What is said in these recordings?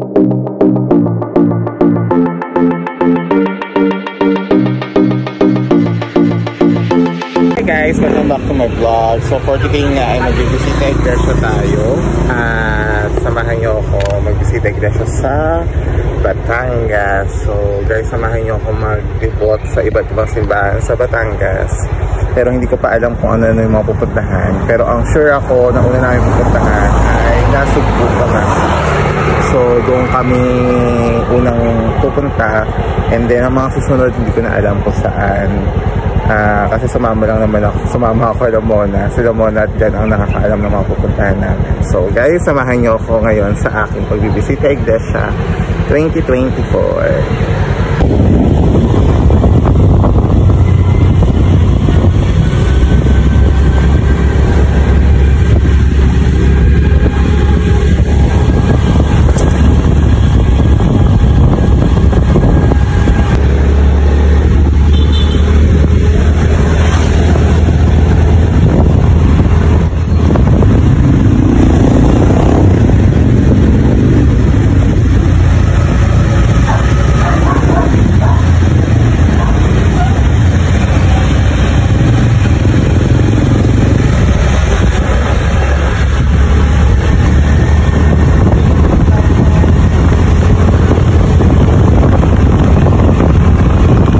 Hey guys, welcome back to my vlog. So for today nga ay mag-visita iglesia tayo. At samahan nyo ako mag-visita iglesia sa Batangas. So guys, samahan nyo ako mag-debut sa iba't ibang simbahan sa Batangas. Pero hindi ko pa alam kung ano yung mga pupuntahan. Pero ang sure ako na una namin pupuntahan ay Nasugbu pa. So doon kami unang pupunta. And then ang mga susunod hindi ko na alam kung saan. Kasi sumama lang naman ako. Sumama ako sa Lamona at dyan ang nakakaalam ng mga pupuntahan namin. So guys, samahan nyo ako ngayon sa aking pagbibisita iglesia 2024.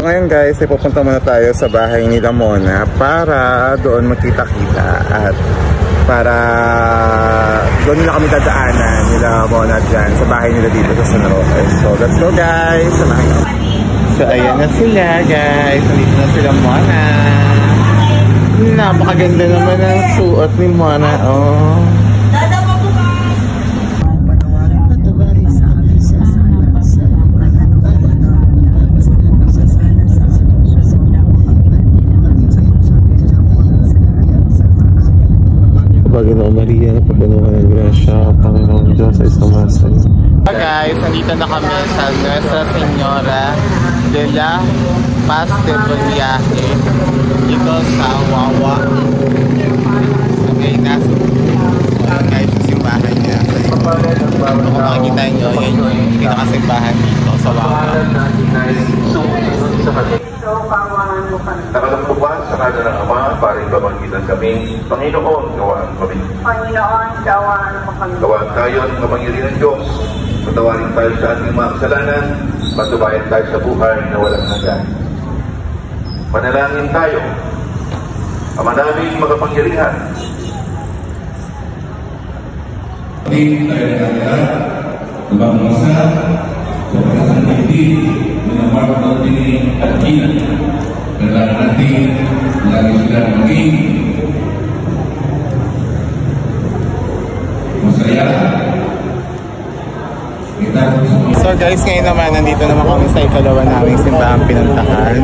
Ngayon guys, ay pupunta muna tayo sa bahay ni Lamona para doon magkita-kita at para doon nila kami dadaanan nila Lamona dyan sa bahay nila dito sa San Roque. So let's go guys! Samahan nyo. So ayan na sila guys, nandito na sila Mona. Napakaganda naman ang suot ni Mona, oh. Panginoon Maria, napapunuan ng grasya, Panginoon Diyos ay sumasayo. Guys, nandito na kami sa Nuestra Señora de la Paz de Boniaje dito sa Wawa. Okay, nasa guys, yung simbahan niya. Kung makikita nyo, yan yung pinakasimbahan dito sa Wawa. Nakalagpuan sa kada ng Ama, paring pamanggitan kami, Panginoon, gawaan kami. Panginoon, gawaan mo kami. Gawaan tayo ng kapangyarihan ng Diyos. Patawarin tayo sa ating mga kasalanan, matubayan tayo sa buhay na walang hanggan. Manalangin tayo. Ama naming makapangyarihan. Pagdating tayo ng kanilang lubang masa sa pagkasang dibdib ng mga natin at gina. Kailangan natin lagi sila maging masaya. So guys, ngayon naman nandito naman kami sa ikalawa naming simbahang pinuntahan,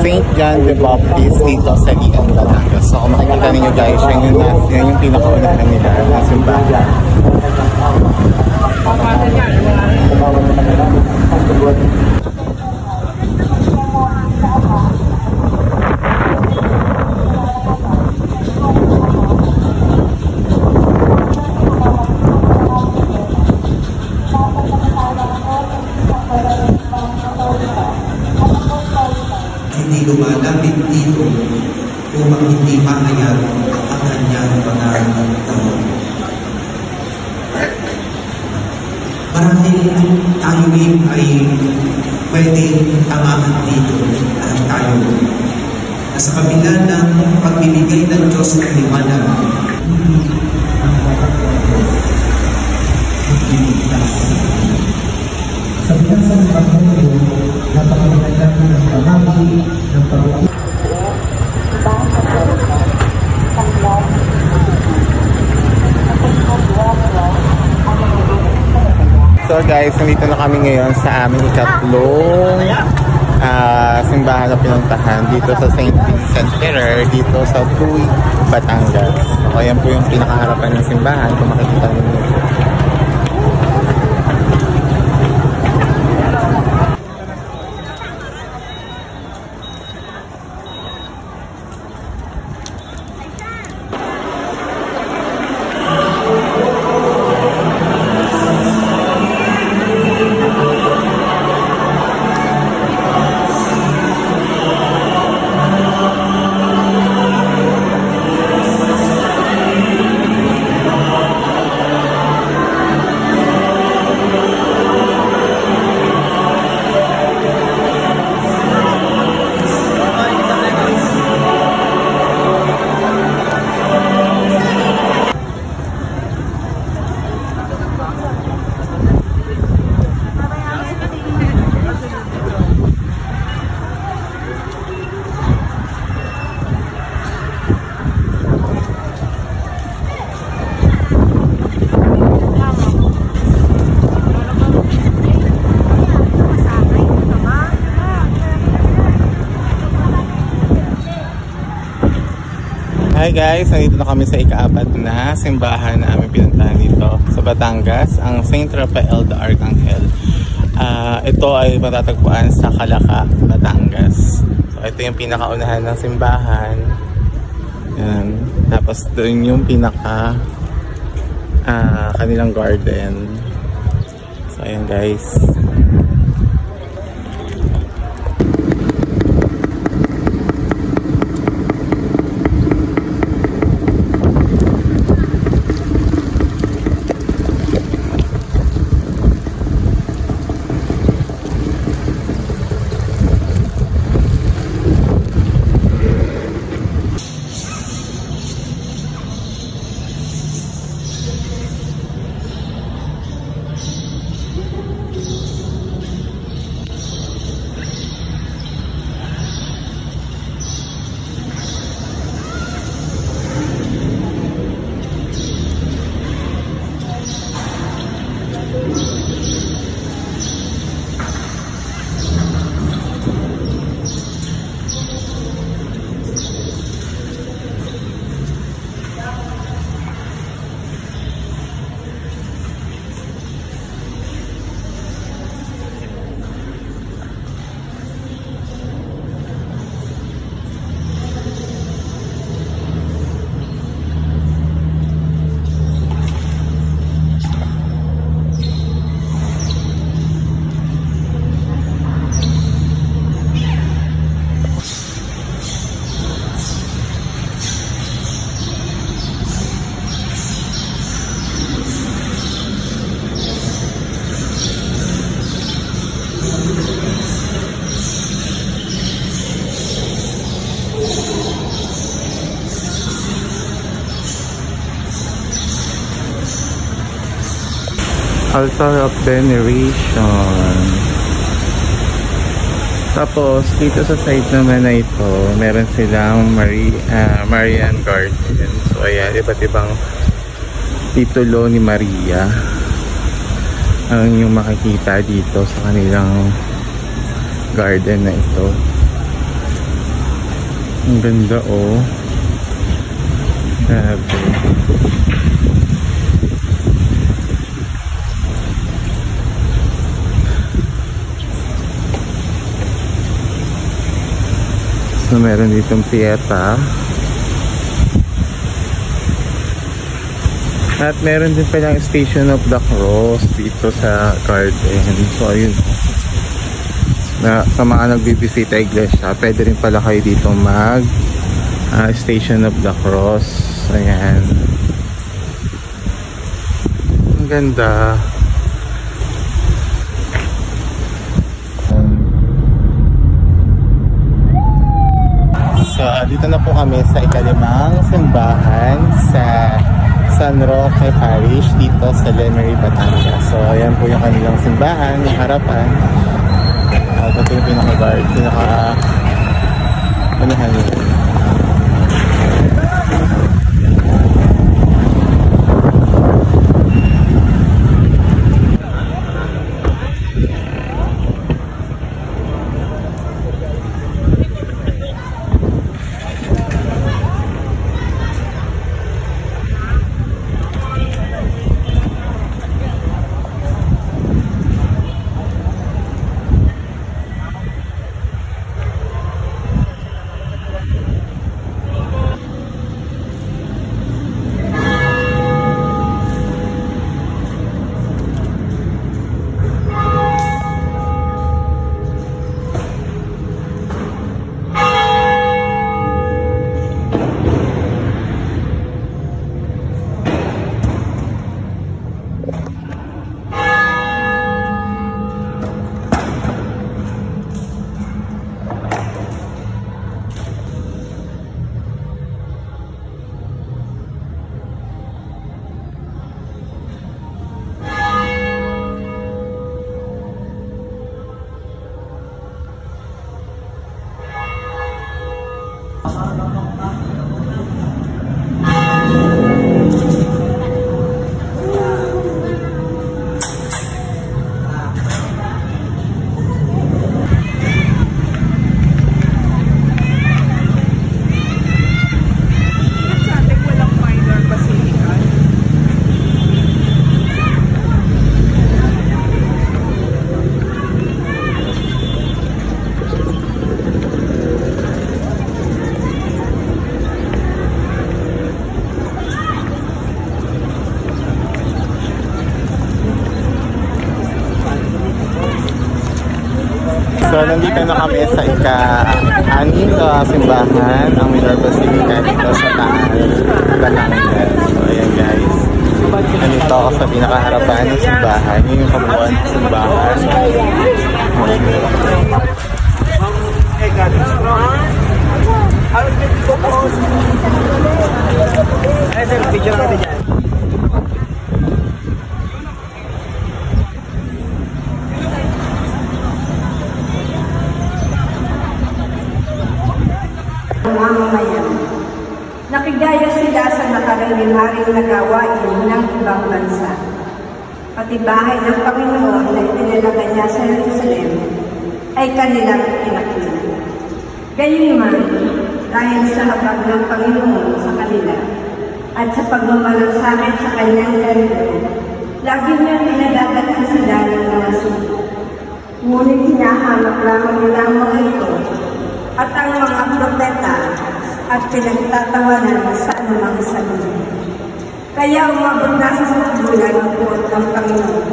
St. John the Baptist dito sa Lian, Batangas. So kung makikita ninyo guys, yan yung pinakaunahan nila na simbahan. Hindi lumalapit dito upang hindi mahayag ang kanyang mga tao. Marahil tayo ay pwedeng tamaan dito at tayo na sa kabila ng pagbibigay ng Diyos ng liwanag, sa binasang pagmundo, napakaganda ng pamagi, ng pagmundo. So guys, nandito na kami ngayon sa aming ikatlong simbahan na pinuntahan dito sa St. Vincent Ferrer, dito sa Tuy, Batangas. So ayan po yung pinakaharapan ng simbahan kung makikita ninyo. Hi guys, nandito na kami sa ika-4 na simbahan na aming pinuntahan dito sa Batangas, ang Saint Rafael de Arcangel. Ito ay matatagpuan sa Calaca, Batangas. So ito yung pinakaunahan ng simbahan. Yan. Tapos doon yung pinaka kanilang garden. So ayan guys. Altar of Veneration. Tapos dito sa side naman na ito, meron silang Marian Garden. So ayan, iba't ibang titulo ni Maria ang yung makikita dito sa kanilang garden na ito. Ang ganda oh. Grabe. So meron ditong pieta. At meron din palang Station of the Cross dito sa garden. So ayun. Sa mga nagbibisita iglesia, pwede rin pala kayo dito mag Station of the Cross. Ayan. Ang ganda. So, dito na po kami sa ika-5 simbahan sa San Roque Parish dito sa Lemery, Batangas. So, ayan po yung kanilang simbahan, yung harapan. Ito yung pinaka-guard, pinaka-unahan nyo. nandito na kami sa ika-anim na simbahan, ang Minor Basilica dito sa Taal, Batangas. So, ayan guys. Nandito ako sa pinakaharapan ng simbahan. Yun yung kabuuan ng simbahan. Nakigaya sila sa nakaraniwaring na gawain ng ibang bansa. Pati bahay ng Panginoon na itinalaga niya sa Jerusalem ay kanilang pinakita. Gayunman, dahil sa habag ng Panginoon sa kanila at sa pagmamalasakit sa kanyang ganito, lagi niya pinadadaan sila ng mga suko. Ngunit hinahanap lamang nila ang mga ito at ang mga propeta at pinagtatawanan sa anumang salita. Kaya umabot na sa sasbulan ng puot ng Panginoon.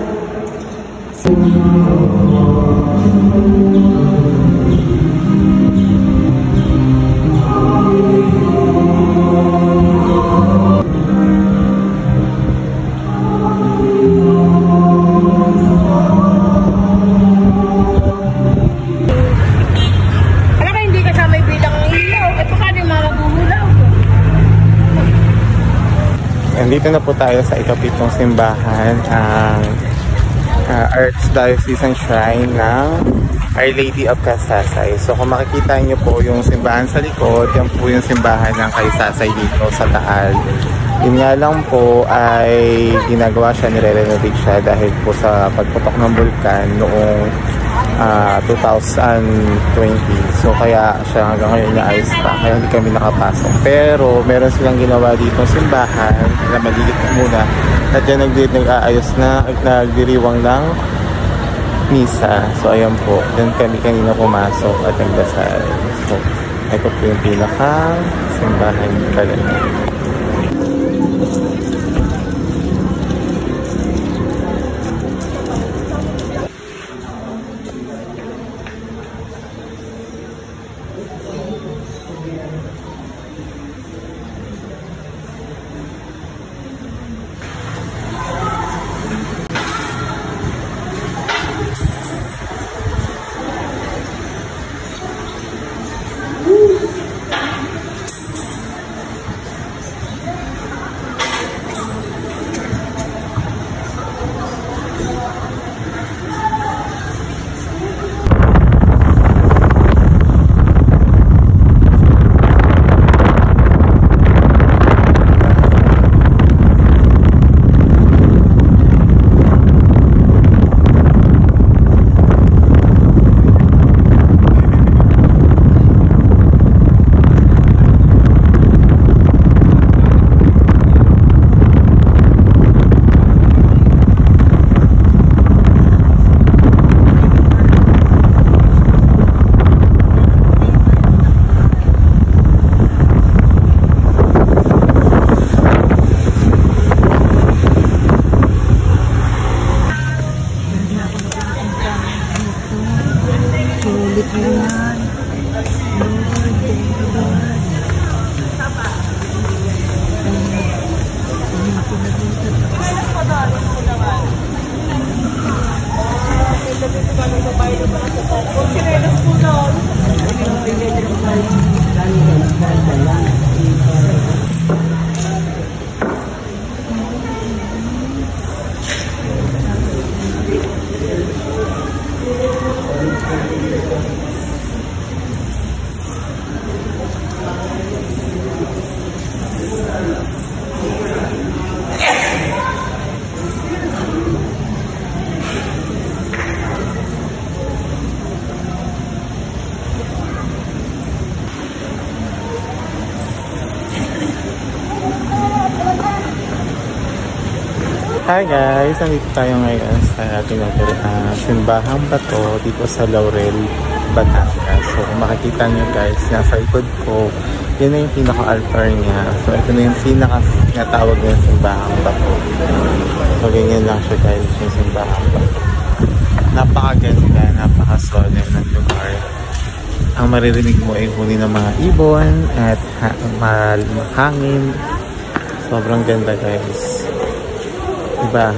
Nandito na po tayo sa ikapitong simbahan, ang Archdiocesan Shrine ng Our Lady of Kaysasay. So kung makikita nyo po yung simbahan sa likod, yan po yung simbahan ng Kaysasay dito sa Taal. Yun nga lang po ay ginagawa siya, nire-renovate siya dahil po sa pagputok ng bulkan noong 2020. So kaya siya hanggang ngayon naayos pa, kaya hindi kami nakapasok. Pero meron silang ginawa dito simbahan na maliit muna at dyan nag-aayos na, nagdiriwang ng misa. So ayan po, dyan kami kanina pumasok at nagdasal. So ito po yung pinaka simbahan talaga. Hi guys! Nandito tayo ngayon sa simbahang bato dito sa Laurel, Batangas. So kung makikita nyo guys, nasa likod ko, yun na yung pinaka-altar niya. So ito na yung pinaka-natawag na simbahang bato. So ganyan lang siya guys, yung simbahang bato. napakaganda, napaka-solemn ng lugar. Ang maririnig mo ay huni ng mga ibon at hangin. Sobrang ganda guys. Diba?